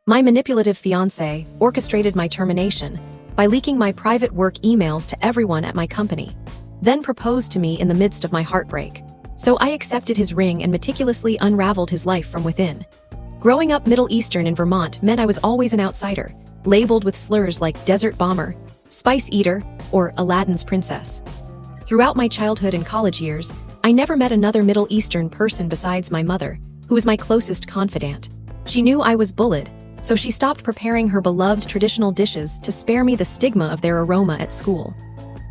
My manipulative fiancé orchestrated my termination by leaking my private work emails to everyone at my company, then proposed to me in the midst of my heartbreak. So I accepted his ring and meticulously unraveled his life from within. Growing up Middle Eastern in Vermont meant I was always an outsider, labeled with slurs like desert bomber, spice eater, or Aladdin's princess. Throughout my childhood and college years, I never met another Middle Eastern person besides my mother, who was my closest confidant. She knew I was bullied, so she stopped preparing her beloved traditional dishes to spare me the stigma of their aroma at school.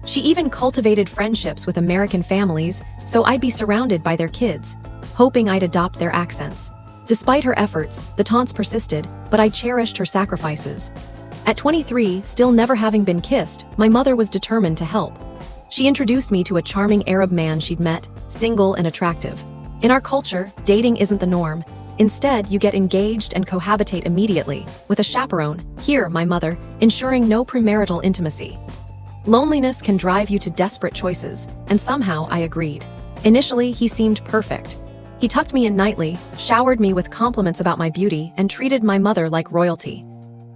She even cultivated friendships with American families so I'd be surrounded by their kids, hoping I'd adopt their accents. Despite her efforts, the taunts persisted, but I cherished her sacrifices. At 23, still never having been kissed, my mother was determined to help. She introduced me to a charming Arab man she'd met, single and attractive. In our culture, dating isn't the norm. Instead, you get engaged and cohabitate immediately, with a chaperone, here, my mother, ensuring no premarital intimacy. Loneliness can drive you to desperate choices, and somehow I agreed. Initially, he seemed perfect. He tucked me in nightly, showered me with compliments about my beauty, and treated my mother like royalty.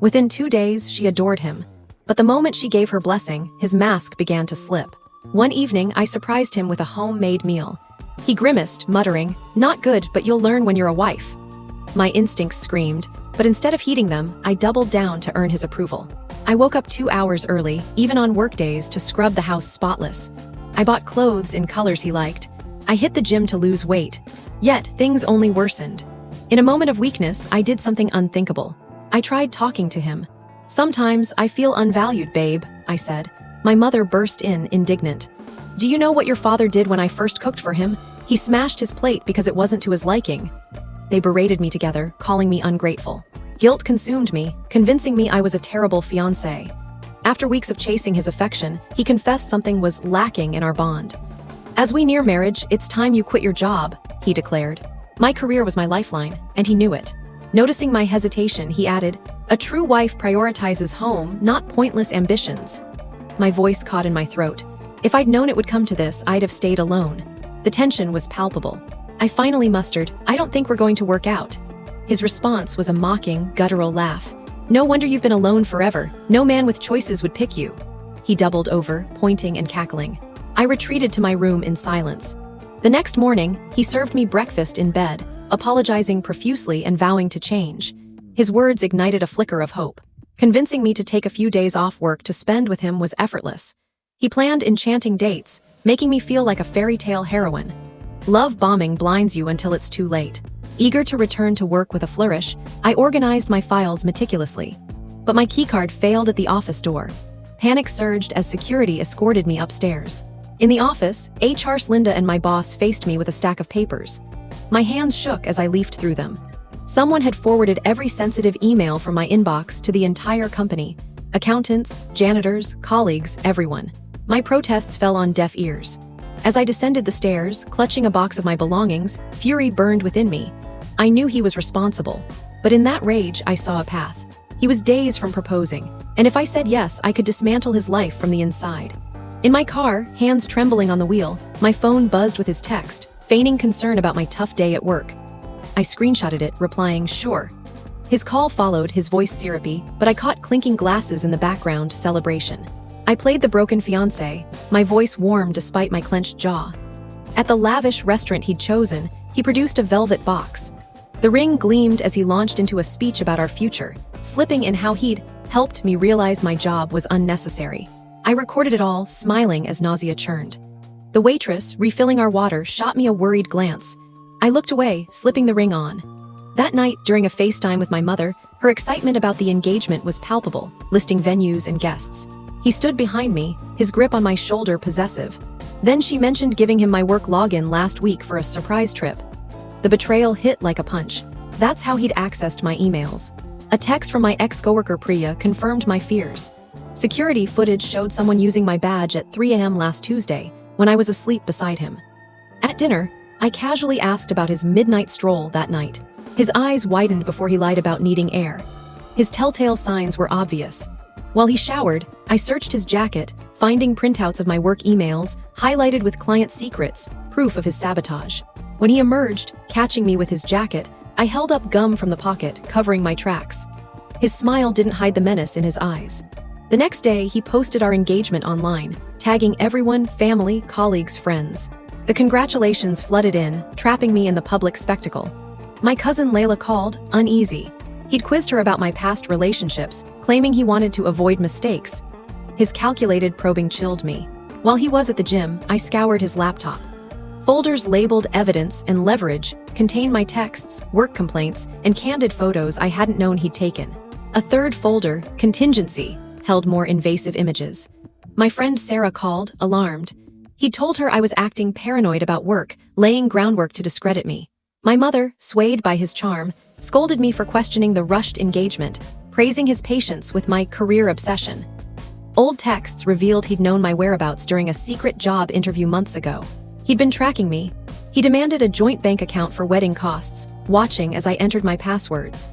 Within 2 days, she adored him. But the moment she gave her blessing, his mask began to slip. One evening, I surprised him with a homemade meal. He grimaced, muttering, "Not good, but you'll learn when you're a wife." My instincts screamed, but instead of heeding them, I doubled down to earn his approval. I woke up 2 hours early, even on workdays, to scrub the house spotless. I bought clothes in colors he liked. I hit the gym to lose weight. Yet, things only worsened. In a moment of weakness, I did something unthinkable. I tried talking to him. "Sometimes I feel unvalued, babe," I said. My mother burst in, indignant. "Do you know what your father did when I first cooked for him? He smashed his plate because it wasn't to his liking." They berated me together, calling me ungrateful. Guilt consumed me, convincing me I was a terrible fiancé. After weeks of chasing his affection, he confessed something was lacking in our bond. "As we near marriage, it's time you quit your job," he declared. My career was my lifeline, and he knew it. Noticing my hesitation, he added, "A true wife prioritizes home, not pointless ambitions." My voice caught in my throat. If I'd known it would come to this, I'd have stayed alone. The tension was palpable. I finally mustered, "I don't think we're going to work out." His response was a mocking, guttural laugh. "No wonder you've been alone forever. No man with choices would pick you." He doubled over, pointing and cackling. I retreated to my room in silence. The next morning, he served me breakfast in bed, apologizing profusely and vowing to change. His words ignited a flicker of hope. Convincing me to take a few days off work to spend with him was effortless. He planned enchanting dates, making me feel like a fairy tale heroine. Love bombing blinds you until it's too late. Eager to return to work with a flourish, I organized my files meticulously. But my keycard failed at the office door. Panic surged as security escorted me upstairs. In the office, HR's Linda and my boss faced me with a stack of papers. My hands shook as I leafed through them. Someone had forwarded every sensitive email from my inbox to the entire company. Accountants, janitors, colleagues, everyone. My protests fell on deaf ears. As I descended the stairs, clutching a box of my belongings, fury burned within me. I knew he was responsible, but in that rage, I saw a path. He was days from proposing, and if I said yes, I could dismantle his life from the inside. In my car, hands trembling on the wheel, my phone buzzed with his text, feigning concern about my tough day at work. I screenshotted it, replying, "Sure." His call followed, his voice syrupy, but I caught clinking glasses in the background, celebration. I played the broken fiancé, my voice warm despite my clenched jaw. At the lavish restaurant he'd chosen, he produced a velvet box. The ring gleamed as he launched into a speech about our future, slipping in how he'd helped me realize my job was unnecessary. I recorded it all, smiling as nausea churned. The waitress, refilling our water, shot me a worried glance. I looked away, slipping the ring on. That night, during a FaceTime with my mother, her excitement about the engagement was palpable, listing venues and guests. He stood behind me, his grip on my shoulder possessive. Then she mentioned giving him my work login last week for a surprise trip. The betrayal hit like a punch. That's how he'd accessed my emails. A text from my ex-coworker Priya confirmed my fears. Security footage showed someone using my badge at 3 a.m. last Tuesday, when I was asleep beside him. At dinner, I casually asked about his midnight stroll that night. His eyes widened before he lied about needing air. His telltale signs were obvious. While he showered, I searched his jacket, finding printouts of my work emails, highlighted with client secrets, proof of his sabotage. When he emerged, catching me with his jacket, I held up gum from the pocket, covering my tracks. His smile didn't hide the menace in his eyes. The next day, he posted our engagement online, tagging everyone, family, colleagues, friends. The congratulations flooded in, trapping me in the public spectacle. My cousin Layla called, uneasy. He'd quizzed her about my past relationships, claiming he wanted to avoid mistakes. His calculated probing chilled me. While he was at the gym, I scoured his laptop. Folders labeled evidence and leverage contained my texts, work complaints, and candid photos I hadn't known he'd taken. A third folder, contingency, held more invasive images. My friend Sarah called, alarmed. He'd told her I was acting paranoid about work, laying groundwork to discredit me. My mother, swayed by his charm, scolded me for questioning the rushed engagement, praising his patience with my career obsession. Old texts revealed he'd known my whereabouts during a secret job interview months ago. He'd been tracking me. He demanded a joint bank account for wedding costs, watching as I entered my passwords.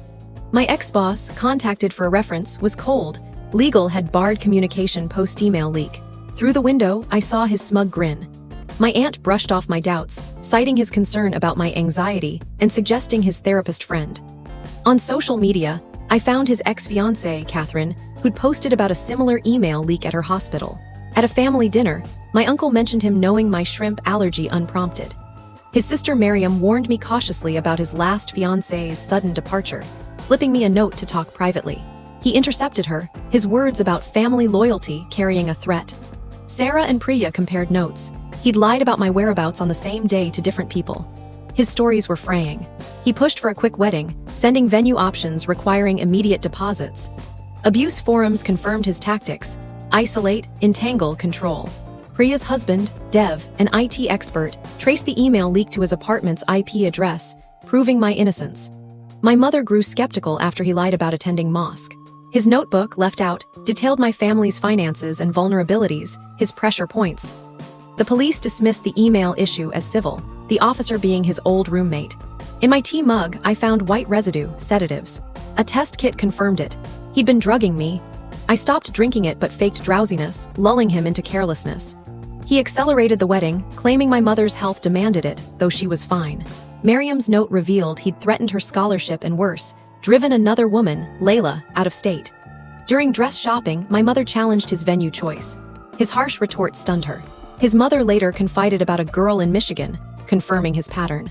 My ex-boss, contacted for a reference, was cold. Legal had barred communication post-email leak. Through the window, I saw his smug grin. My aunt brushed off my doubts, citing his concern about my anxiety and suggesting his therapist friend. On social media, I found his ex-fiancé, Catherine, who'd posted about a similar email leak at her hospital. At a family dinner, my uncle mentioned him knowing my shrimp allergy unprompted. His sister Miriam warned me cautiously about his last fiancé's sudden departure, slipping me a note to talk privately. He intercepted her, his words about family loyalty carrying a threat. Sarah and Priya compared notes. He'd lied about my whereabouts on the same day to different people. His stories were fraying. He pushed for a quick wedding, sending venue options requiring immediate deposits. Abuse forums confirmed his tactics: isolate, entangle, control. Priya's husband, Dev, an IT expert, traced the email leak to his apartment's IP address, proving my innocence. My mother grew skeptical after he lied about attending mosque. His notebook, left out, detailed my family's finances and vulnerabilities, his pressure points. The police dismissed the email issue as civil, the officer being his old roommate. In my tea mug, I found white residue, sedatives. A test kit confirmed it. He'd been drugging me. I stopped drinking it but faked drowsiness, lulling him into carelessness. He accelerated the wedding, claiming my mother's health demanded it, though she was fine. Miriam's note revealed he'd threatened her scholarship and worse, driven another woman, Layla, out of state. During dress shopping, my mother challenged his venue choice. His harsh retort stunned her. His mother later confided about a girl in Michigan, confirming his pattern.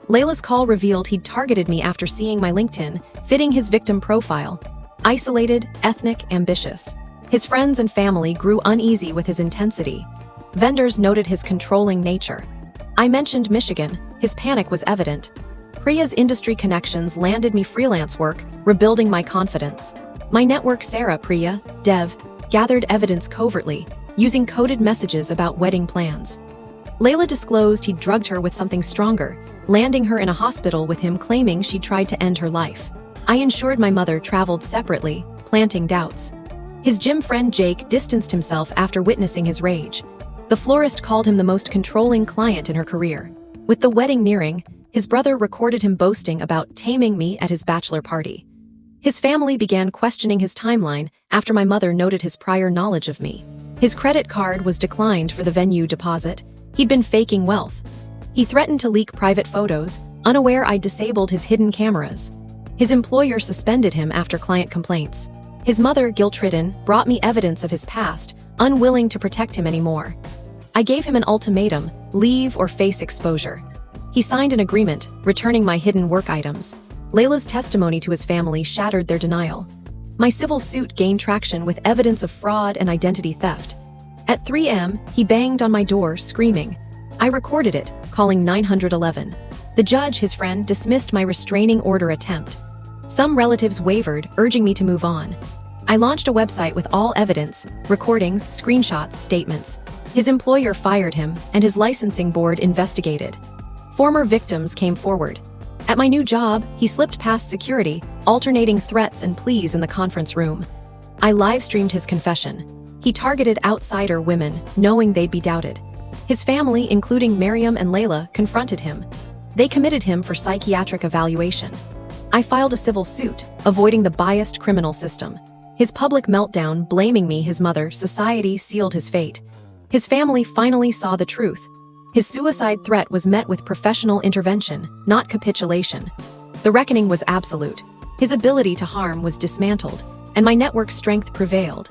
Layla's call revealed he'd targeted me after seeing my LinkedIn, fitting his victim profile. Isolated, ethnic, ambitious. His friends and family grew uneasy with his intensity. Vendors noted his controlling nature. I mentioned Michigan. His panic was evident. Priya's industry connections landed me freelance work, rebuilding my confidence. My network Sarah, Priya, Dev, gathered evidence covertly, using coded messages about wedding plans. Layla disclosed he'd drugged her with something stronger, landing her in a hospital with him claiming she'd tried to end her life. I ensured my mother traveled separately, planting doubts. His gym friend Jake distanced himself after witnessing his rage. The florist called him the most controlling client in her career. With the wedding nearing, his brother recorded him boasting about taming me at his bachelor party. His family began questioning his timeline after my mother noted his prior knowledge of me. His credit card was declined for the venue deposit. He'd been faking wealth. He threatened to leak private photos, unaware I'd disabled his hidden cameras. His employer suspended him after client complaints. His mother, guilt-ridden, brought me evidence of his past, unwilling to protect him anymore. I gave him an ultimatum: leave or face exposure. He signed an agreement, returning my hidden work items. Layla's testimony to his family shattered their denial. My civil suit gained traction with evidence of fraud and identity theft. At 3 a.m., he banged on my door, screaming. I recorded it, calling 911. The judge, his friend, dismissed my restraining order attempt. Some relatives wavered, urging me to move on. I launched a website with all evidence, recordings, screenshots, statements. His employer fired him, and his licensing board investigated. Former victims came forward. At my new job, he slipped past security, alternating threats and pleas in the conference room. I live-streamed his confession. He targeted outsider women, knowing they'd be doubted. His family, including Miriam and Layla, confronted him. They committed him for psychiatric evaluation. I filed a civil suit, avoiding the biased criminal system. His public meltdown, blaming me, his mother, society sealed his fate. His family finally saw the truth. His suicide threat was met with professional intervention, not capitulation. The reckoning was absolute. His ability to harm was dismantled, and my network strength prevailed.